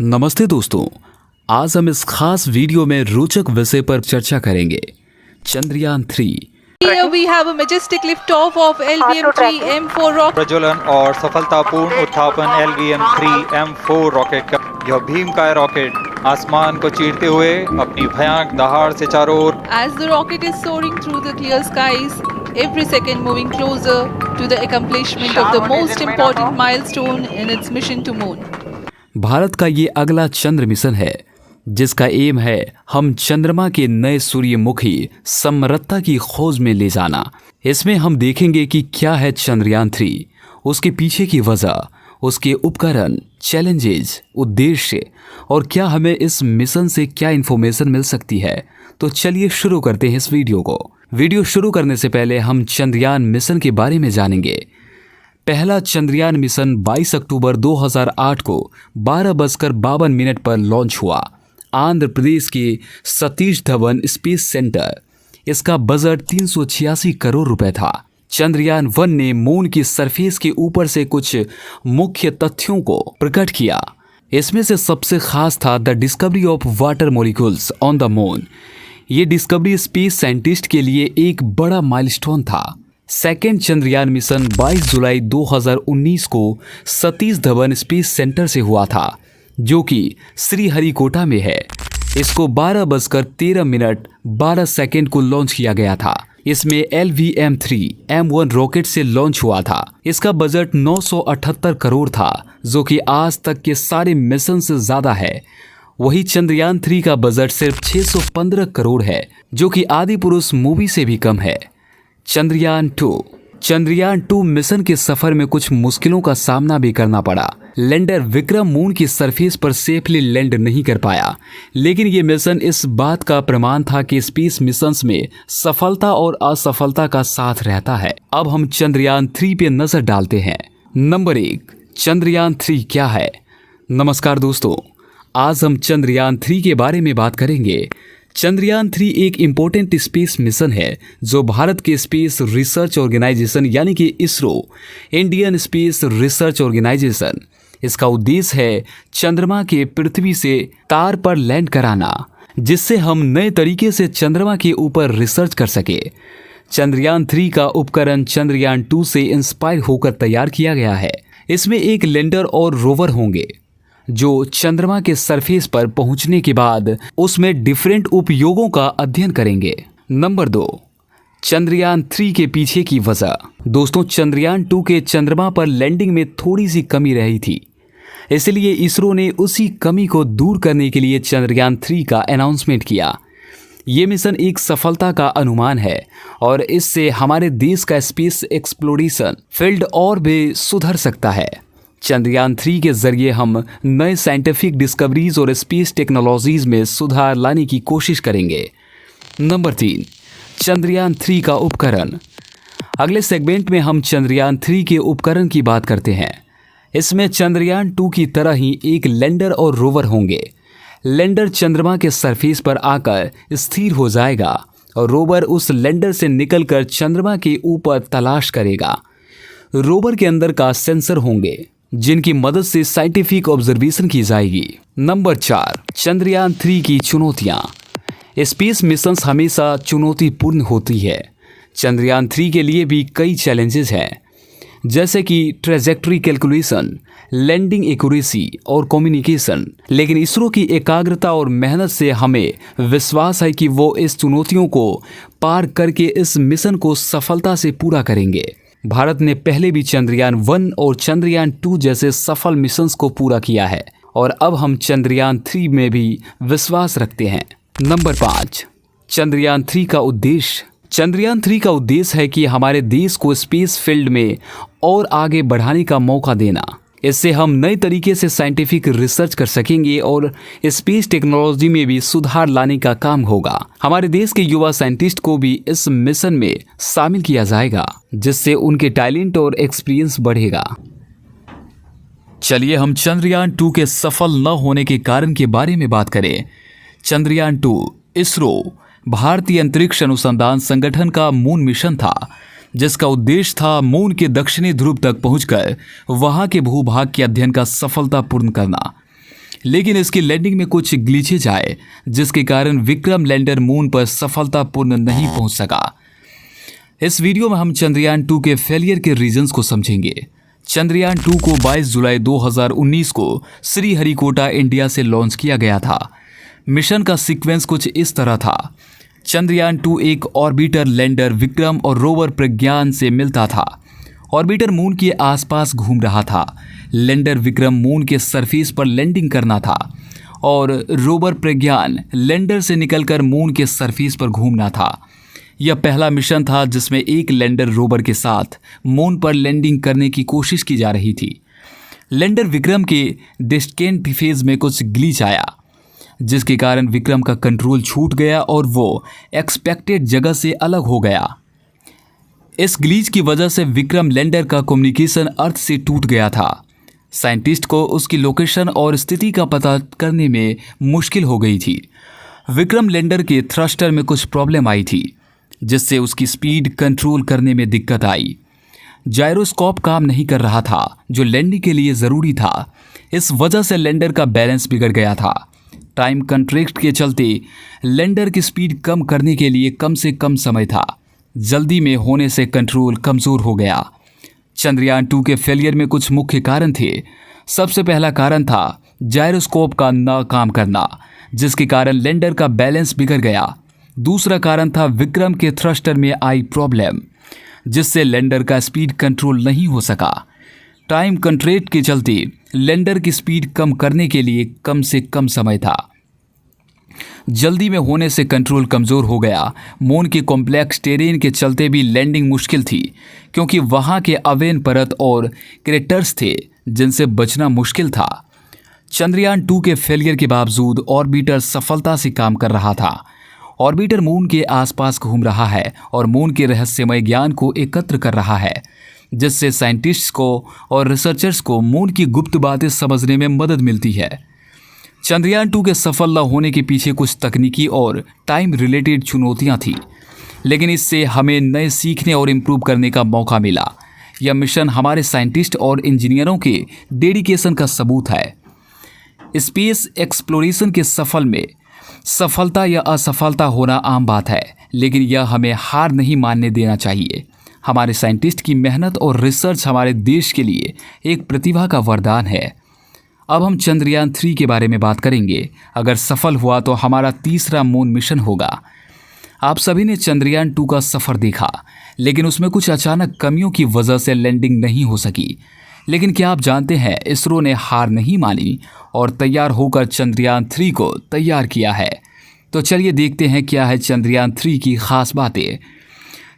नमस्ते दोस्तों, आज हम इस खास वीडियो में रोचक विषय पर चर्चा करेंगे, Chandrayaan 3। Here we have a majestic liftoff of LVM-3 M4 rocket. प्रज्वलन और सफलतापूर्ण उत्थापन LVM-3 M4 रॉकेट का यह भीमकाय रॉकेट आसमान को चीरते हुए अपनी भयानक दहाड़ से चारों ओर As the rocket is soaring through the clear skies, every second moving closer to the accomplishment of the most important milestone in its mission to moon. Bharat का ये अगला चंद्र मिशन है जिसका एम है हम चंद्रमा के नए सूर्यमुखी समरसता की खोज में ले जाना। इसमें हम देखेंगे कि क्या है चंद्रयान 3, उसके पीछे की वजह, उसके उपकरण, चैलेंजेस, उद्देश्य और क्या हमें इस मिशन से क्या इन्फॉर्मेशन मिल सकती है। तो चलिए शुरू करते हैं इस वीडियो को। वीडियो शुरू करने से पहले हम चंद्रयान मिशन के बारे में जानेंगे। पहला चंद्रयान मिशन 22 अक्टूबर 2008 को 12:52 पर लॉन्च हुआ, आंध्र प्रदेश के सतीश धवन स्पेस सेंटर। इसका बजट 386 करोड़ रुपए था। चंद्रयान 1 ने मून की सरफेस के ऊपर से कुछ मुख्य तथ्यों को प्रकट किया। इसमें से सबसे खास था the discovery of water molecules on the moon. ये डिस्कवरी स्पेस साइंटिस्ट के लिए एक बड़ा माइलस्टोन था। सेकेंड चंद्रयान मिशन 22 जुलाई 2019 को सतीश धवन स्पेस सेंटर से हुआ था, जो कि श्रीहरिकोटा में है। इसको 12:13 को लॉन्च किया गया था। इसमें LVM-3 M1 रॉकेट से लॉन्च हुआ था। इसका बजट 978 करोड़ था, जो कि आज तक के सारे मिशन से ज्यादा है। वही चंद्रयान 3 का बजट सिर्फ 615 करोड़ है, जो कि आदि पुरुष मूवी से भी कम है। चंद्रयान 2 मिशन के सफर में कुछ मुश्किलों का सामना भी करना पड़ा। लैंडर विक्रम मून की सरफेस पर सेफली लैंड नहीं कर पाया, लेकिन ये मिशन इस बात का प्रमाण था कि स्पेस मिशंस में सफलता और असफलता का साथ रहता है। अब हम चंद्रयान 3 पे नजर डालते हैं। नंबर 1, चंद्रयान 3 क्या है? नमस्कार दोस्तों, आज हम चंद्रयान 3 के बारे में बात करेंगे। चंद्रयान 3 एक इम्पोर्टेंट स्पेस मिशन है जो भारत के स्पेस रिसर्च ऑर्गेनाइजेशन यानी कि ISRO, Indian space research organisation, इसका उद्देश्य है चंद्रमा के पृथ्वी से तार पर लैंड कराना, जिससे हम नए तरीके से चंद्रमा के ऊपर रिसर्च कर सके। चंद्रयान 3 का उपकरण चंद्रयान 2 से इंस्पायर होकर तैयार किया गया है। इसमें एक लैंडर और रोवर होंगे जो चंद्रमा के सरफेस पर पहुंचने के बाद उसमें डिफरेंट उपयोगों का अध्ययन करेंगे। नंबर 2, चंद्रयान 3 के पीछे की वजह। दोस्तों, चंद्रयान 2 के चंद्रमा पर लैंडिंग में थोड़ी सी कमी रही थी, इसलिए इसरो ने उसी कमी को दूर करने के लिए चंद्रयान 3 का अनाउंसमेंट किया। ये मिशन एक सफलता का अनुमान है और इससे हमारे देश का स्पेस एक्सप्लोरेशन फील्ड और भी सुधर सकता है। चंद्रयान 3 के जरिए हम नए साइंटिफिक डिस्कवरीज और स्पेस टेक्नोलॉजीज में सुधार लाने की कोशिश करेंगे। नंबर 3, चंद्रयान 3 का उपकरण। अगले सेगमेंट में हम चंद्रयान 3 के उपकरण की बात करते हैं। इसमें चंद्रयान 2 की तरह ही एक लैंडर और रोवर होंगे। लैंडर चंद्रमा के सरफेस पर आकर स्थिर हो जाएगा और रोवर उस लैंडर से निकलकर चंद्रमा के ऊपर तलाश करेगा। रोवर के अंदर का सेंसर होंगे जिनकी मदद से साइंटिफिक ऑब्जर्वेशन की जाएगी। नंबर 4, चंद्रयान 3 की चुनौतियां। स्पेस मिशंस हमेशा चुनौतीपूर्ण होती है। चंद्रयान 3 के लिए भी कई चैलेंजेस हैं, जैसे कि ट्रेजेक्टरी कैलकुलेशन, लैंडिंग एक्यूरेसी और कम्युनिकेशन। लेकिन इसरो की एकाग्रता और मेहनत से हमें विश्वास है कि वो इस चुनौतियों को पार करके इस मिशन को सफलता से पूरा करेंगे। भारत ने पहले भी चंद्रयान 1 और चंद्रयान 2 जैसे सफल मिशंस को पूरा किया है और अब हम चंद्रयान 3 में भी विश्वास रखते हैं। नंबर 5, चंद्रयान 3 का उद्देश्य। चंद्रयान 3 का उद्देश्य है कि हमारे देश को स्पेस फील्ड में और आगे बढ़ाने का मौका देना। इससे हम नए तरीके से साइंटिफिक रिसर्च कर सकेंगे और स्पेस टेक्नोलॉजी में भी सुधार लाने का काम होगा। हमारे देश के युवा साइंटिस्ट को भी इस मिशन में शामिल किया जाएगा, जिससे उनके टैलेंट और एक्सपीरियंस बढ़ेगा। चलिए हम चंद्रयान 2 के सफल न होने के कारण के बारे में बात करें। चंद्रयान 2 इसरो, भारतीय अंतरिक्ष अनुसंधान संगठन का मून मिशन था, जिसका उद्देश्य था मून के दक्षिणी ध्रुव तक पहुंचकर वहां के भूभाग के अध्ययन का सफलतापूर्ण करना। लेकिन इसकी लैंडिंग में कुछ ग्लिचेज आए जिसके कारण विक्रम लैंडर मून पर सफलतापूर्ण नहीं पहुंच सका। इस वीडियो में हम चंद्रयान 2 के फेलियर के रीजंस को समझेंगे। चंद्रयान 2 को 22 जुलाई 2019 को श्रीहरिकोटा इंडिया से लॉन्च किया गया था। मिशन का सीक्वेंस कुछ इस तरह था। चंद्रयान 2 एक ऑर्बिटर लैंडर विक्रम और रोवर प्रज्ञान से मिलता था। ऑर्बिटर मून के आसपास घूम रहा था। लैंडर विक्रम मून के सरफेस पर लैंडिंग करना था और रोवर प्रज्ञान लैंडर से निकलकर मून के सरफेस पर घूमना था। यह पहला मिशन था जिसमें एक लैंडर रोवर के साथ मून पर लैंडिंग करने की कोशिश की जा रही थी। लैंडर विक्रम के डिस्टेंट फेज में कुछ ग्लिच आया जिसके कारण विक्रम का कंट्रोल छूट गया और वो एक्सपेक्टेड जगह से अलग हो गया। इस ग्लिच की वजह से विक्रम लैंडर का कम्युनिकेशन अर्थ से टूट गया था। साइंटिस्ट को उसकी लोकेशन और स्थिति का पता करने में मुश्किल हो गई थी। विक्रम लैंडर के थ्रस्टर में कुछ प्रॉब्लम आई थी जिससे उसकी स्पीड कंट्रोल करने में दिक्कत आई। जायरोस्कोप काम नहीं कर रहा था जो लैंडिंग के लिए ज़रूरी था। इस वजह से लैंडर का बैलेंस बिगड़ गया था। टाइम कंस्ट्रेंट के चलते लैंडर की स्पीड कम करने के लिए कम से कम समय था। जल्दी में होने से कंट्रोल कमज़ोर हो गया। चंद्रयान 2 के फेलियर में कुछ मुख्य कारण थे। सबसे पहला कारण था जायरोस्कोप का ना काम करना जिसके कारण लैंडर का बैलेंस बिगड़ गया। दूसरा कारण था विक्रम के थ्रस्टर में आई प्रॉब्लम जिससे लैंडर का स्पीड कंट्रोल नहीं हो सका। टाइम कंस्ट्रेंट के चलते लैंडर की स्पीड कम करने के लिए कम से कम समय था। जल्दी में होने से कंट्रोल कमज़ोर हो गया। मून के कॉम्प्लेक्स टेरेन के चलते भी लैंडिंग मुश्किल थी क्योंकि वहाँ के अवेन परत और क्रेटर्स थे जिनसे बचना मुश्किल था। चंद्रयान 2 के फेलियर के बावजूद ऑर्बिटर सफलता से काम कर रहा था। ऑर्बिटर मून के आसपास घूम रहा है और मून के रहस्यमय ज्ञान को एकत्र कर रहा है जिससे साइंटिस्ट्स को और रिसर्चर्स को मून की गुप्त बातें समझने में मदद मिलती है। चंद्रयान 2 के सफल न होने के पीछे कुछ तकनीकी और टाइम रिलेटेड चुनौतियां थी, लेकिन इससे हमें नए सीखने और इम्प्रूव करने का मौका मिला। यह मिशन हमारे साइंटिस्ट और इंजीनियरों के डेडिकेशन का सबूत है। स्पेस एक्सप्लोरेशन के सफल में सफलता या असफलता होना आम बात है, लेकिन यह हमें हार नहीं मानने देना चाहिए। हमारे साइंटिस्ट की मेहनत और रिसर्च हमारे देश के लिए एक प्रतिभा का वरदान है। अब हम चंद्रयान 3 के बारे में बात करेंगे। अगर सफल हुआ तो हमारा तीसरा मून मिशन होगा। आप सभी ने चंद्रयान 2 का सफ़र देखा, लेकिन उसमें कुछ अचानक कमियों की वजह से लैंडिंग नहीं हो सकी। लेकिन क्या आप जानते हैं इसरो ने हार नहीं मानी और तैयार होकर चंद्रयान 3 को तैयार किया है। तो चलिए देखते हैं क्या है चंद्रयान 3 की खास बातें।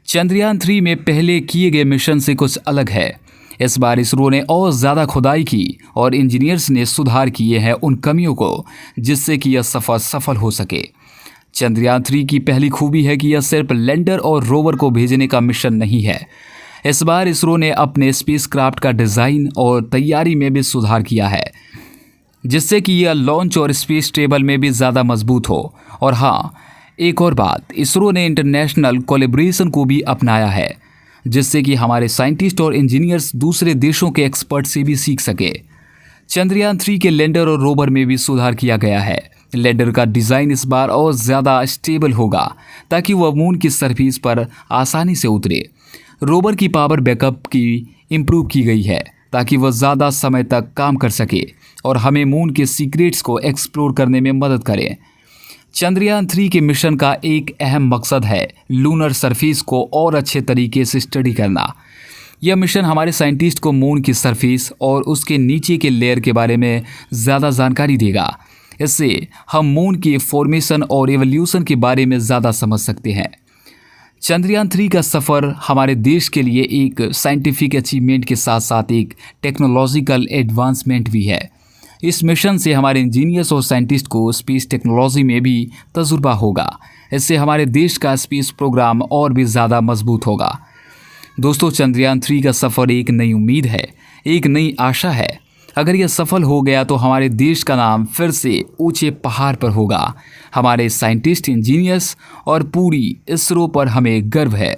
चंद्रयान 3 में पहले किए गए मिशन से कुछ अलग है। इस बार इसरो ने और ज़्यादा खुदाई की और इंजीनियर्स ने सुधार किए हैं उन कमियों को जिससे कि यह सफ़र सफल हो सके। चंद्रयान 3 की पहली खूबी है कि यह सिर्फ लैंडर और रोवर को भेजने का मिशन नहीं है। इस बार इसरो ने अपने स्पेसक्राफ्ट का डिज़ाइन और तैयारी में भी सुधार किया है जिससे कि यह लॉन्च और स्पेस ट्रेवल में भी ज़्यादा मजबूत हो। और हाँ, एक और बात, इसरो ने इंटरनेशनल कोलैबोरेशन को भी अपनाया है जिससे कि हमारे साइंटिस्ट और इंजीनियर्स दूसरे देशों के एक्सपर्ट से भी सीख सके। चंद्रयान 3 के लैंडर और रोवर में भी सुधार किया गया है। लैंडर का डिज़ाइन इस बार और ज़्यादा स्टेबल होगा ताकि वह मून की सरफेस पर आसानी से उतरे। रोवर की पावर बैकअप की इम्प्रूव की गई है ताकि वह ज़्यादा समय तक काम कर सके और हमें मून के सीक्रेट्स को एक्सप्लोर करने में मदद करे। चंद्रयान 3 के मिशन का एक अहम मकसद है लूनर सरफेस को और अच्छे तरीके से स्टडी करना। यह मिशन हमारे साइंटिस्ट को मून की सरफेस और उसके नीचे के लेयर के बारे में ज़्यादा जानकारी देगा। इससे हम मून की फॉर्मेशन और एवोल्यूशन के बारे में ज़्यादा समझ सकते हैं। चंद्रयान 3 का सफ़र हमारे देश के लिए एक साइंटिफिक अचीवमेंट के साथ साथ एक टेक्नोलॉजिकल एडवांसमेंट भी है। इस मिशन से हमारे इंजीनियर्स और साइंटिस्ट को स्पेस टेक्नोलॉजी में भी तजुर्बा होगा। इससे हमारे देश का स्पेस प्रोग्राम और भी ज़्यादा मजबूत होगा। दोस्तों, चंद्रयान 3 का सफ़र एक नई उम्मीद है, एक नई आशा है। अगर यह सफल हो गया तो हमारे देश का नाम फिर से ऊंचे पहाड़ पर होगा। हमारे साइंटिस्ट, इंजीनियर्स और पूरी इसरो पर हमें गर्व है।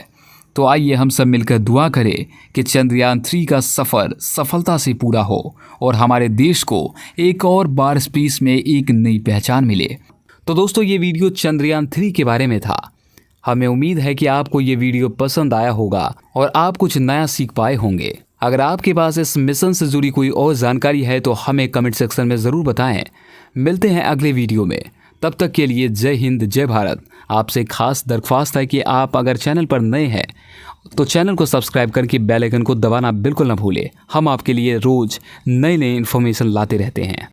तो आइए हम सब मिलकर दुआ करें कि चंद्रयान 3 का सफ़र सफलता से पूरा हो और हमारे देश को एक और बार स्पेस में एक नई पहचान मिले। तो दोस्तों, ये वीडियो चंद्रयान 3 के बारे में था। हमें उम्मीद है कि आपको ये वीडियो पसंद आया होगा और आप कुछ नया सीख पाए होंगे। अगर आपके पास इस मिशन से जुड़ी कोई और जानकारी है तो हमें कमेंट सेक्शन में ज़रूर बताएं। मिलते हैं अगले वीडियो में, तब तक के लिए जय हिंद जय भारत। आपसे खास दरख्वास्त है कि आप अगर चैनल पर नए हैं तो चैनल को सब्सक्राइब करके बेल आइकन को दबाना बिल्कुल ना भूलें। हम आपके लिए रोज़ नई इन्फॉर्मेशन लाते रहते हैं।